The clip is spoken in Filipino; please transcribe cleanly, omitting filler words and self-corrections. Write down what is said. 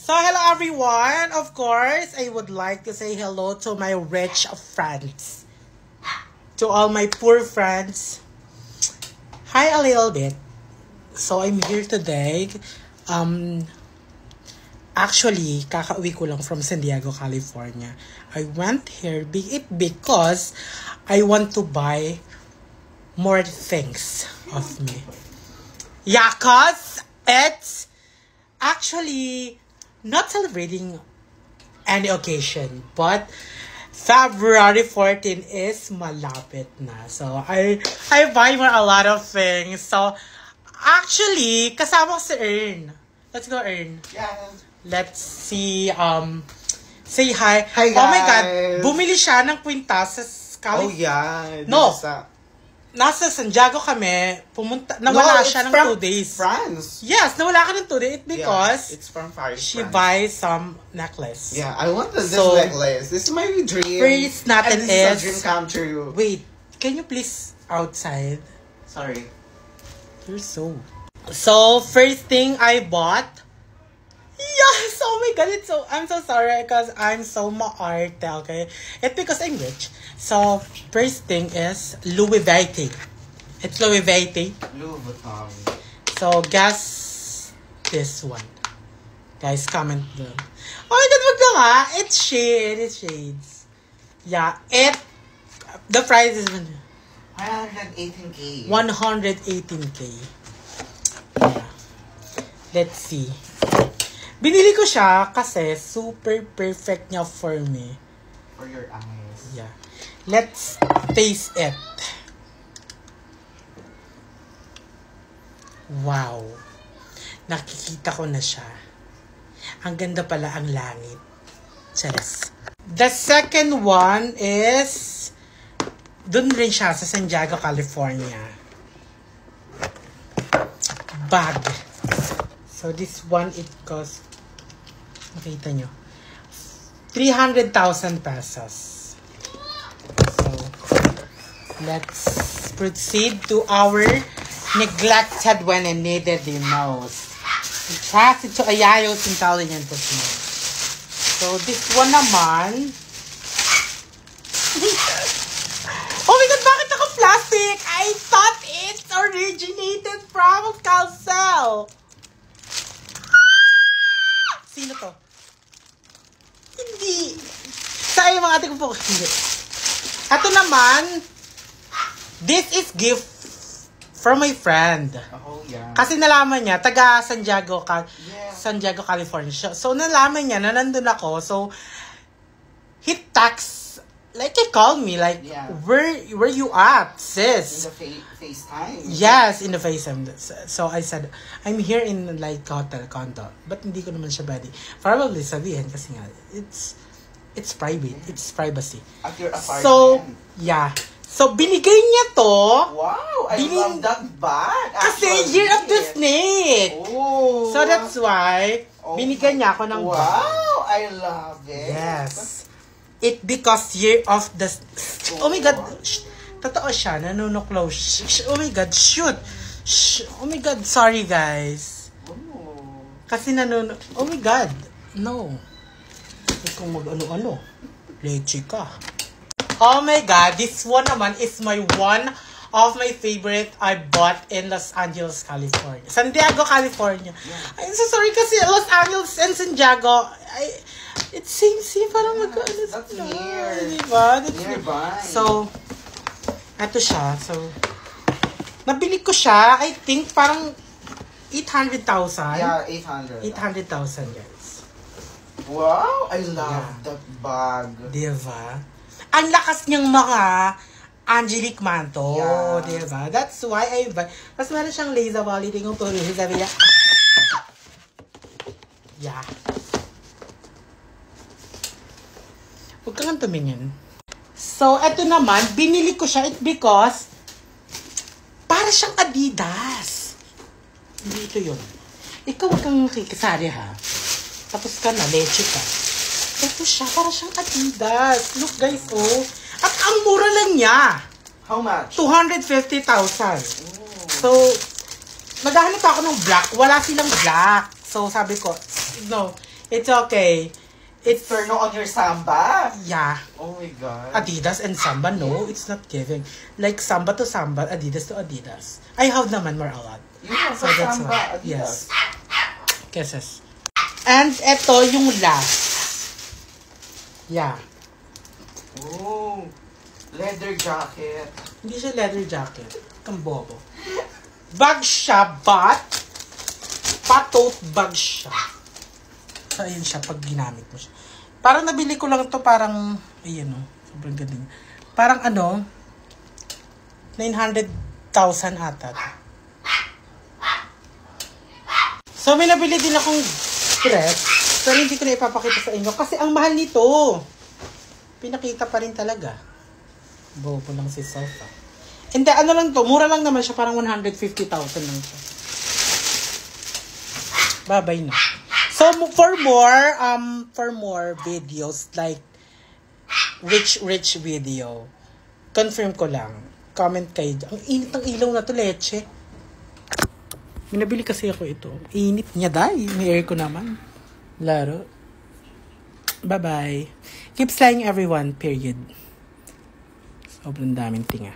So, hello everyone. Of course, I would like to say hello to my rich friends. To all my poor friends. Hi a little bit. So, I'm here today. Actually, kakauwi ko lang from San Diego, California. I went here because I want to buy more things of me. Yeah, cause it's actually not celebrating any occasion, but February 14 is malapit na. So, I buy a lot of things. So, actually, kasama ko si Ern. Let's go, Ern. Yeah. Let's see, say hi. Hi, guys. Oh my God, bumili siya ng kwintas sa Oh, yeah. No. Nasa San Diego kami, nawala siya ng 2 days. France. Yes, nawala ka ng 2 days because it's from Paris, she France. buys some necklace. Yeah, I wanted this necklace. This is my dream. First natin and this is a dream is, come true. wait, can you please outside? Sorry. You're so first thing I bought. Yes! Oh my God, I'm so sorry because I'm so maarte, okay? It's because I'm rich. So, first thing is Louis Vuitton. It's Louis Vuitton. Louis Vuitton. So, guess this one. Guys, comment down. Oh my God, wag na nga. It's shades. Yeah, the price is 118K. 118K. Yeah. Let's see. Binili ko siya kasi super perfect niya for me. For your eyes. Yeah. Let's taste it. Wow. Nakikita ko na siya. Ang ganda pala ang langit. Charas. The second one is dun rin siya sa San Diego, California. Bag. So this one, it costs, makita nyo, 300,000 pesos. So, let's proceed to our neglected when and needed the most. Pass it to Ayayo's intelligent person. So, this one naman, oh my God, bakit naka-plastic? I thought it originated from Calcel. Sino to? Hindi. Sa iyo mga ate ko po. Hindi. Ito naman, this is gift from my friend. Oh, yeah. Kasi nalaman niya, taga San Diego, California. So, nalaman niya na nandun ako. So, he texts, like he called me, like, yeah. Where you at, sis? In the FaceTime. Yes, in the FaceTime. So I said, I'm here in like hotel condo. But hindi ko naman siya pwede. Probably sabihin kasi nga, it's private. It's privacy. At your apartment. So, yeah. So, binigay niya to. Wow, I love that bag. Kasi Year of the Snake. Oh. So, that's why, binigay niya ako ng bag. Wow, I love it. Yes. It because Year of the... Oh my God. Totoo siya. Nanunuklaw. Oh my God. Shoot. Oh my God. Sorry, guys. Oh. Kasi Oh my God. No. Kung mag-ano-ano. Leche ka. Oh my God. This one naman is one of my favorite I bought in Los Angeles, California. San Diego, California. Yeah. I'm so sorry kasi Los Angeles and San Diego, it's same. Parang that's near. Diba? That's nearby. So, eto siya. So, nabili ko siya, I think, parang 800,000. Yeah, 800. 800,000, guys. Wow, I love that bag. Diba? Ang lakas niyang mga Angelique Manto. Yeah. Diba? That's why I buy. Mas meron siyang laser quality kung tuloy. Sabi niya, yeah. Huwag kang tumingin. So, eto naman, binili ko siya because para siyang Adidas. Hindi ito yun. Ikaw huwag kang kikisari ha. Tapos ka na, leche ka. Ito siya, para siyang Adidas. Look guys, oh. At ang mura lang niya. How much? 250,000. So, naghahanap ako ng black. Wala silang black. So, sabi ko, no, It's okay. It's turn on your Samba. Yeah. Oh my God. Adidas and Samba, no, it's not giving. Like Samba to Samba, Adidas to Adidas. I have naman more a lot. You have So a that's Samba, why. Adidas. Yes. Kisses. And eto yung last. Yeah. Oh, leather jacket. Hindi siya leather jacket. Kang bobo. Bag siya, but pa-tote bag siya. So, ayun siya pag ginamit mo siya. Parang nabili ko lang to parang, ayun o, sobrang galing. Parang ano, 900,000 ata. So, may nabili din akong dress, pero hindi ko na ipapakita sa inyo kasi ang mahal nito. Pinakita pa rin talaga. Bobo lang si Sofa. Hindi, ano lang to, mura lang naman siya, parang 150,000 lang siya. Bye-bye na. So, for more videos like rich video, confirm ko lang. Comment kayo. Ang init ng ilaw na to, leche. Minabili kasi ako ito. Init niya, dahil. May aircon naman. Laro. Bye-bye. Keep flying everyone, period. Sobrang daming tinga.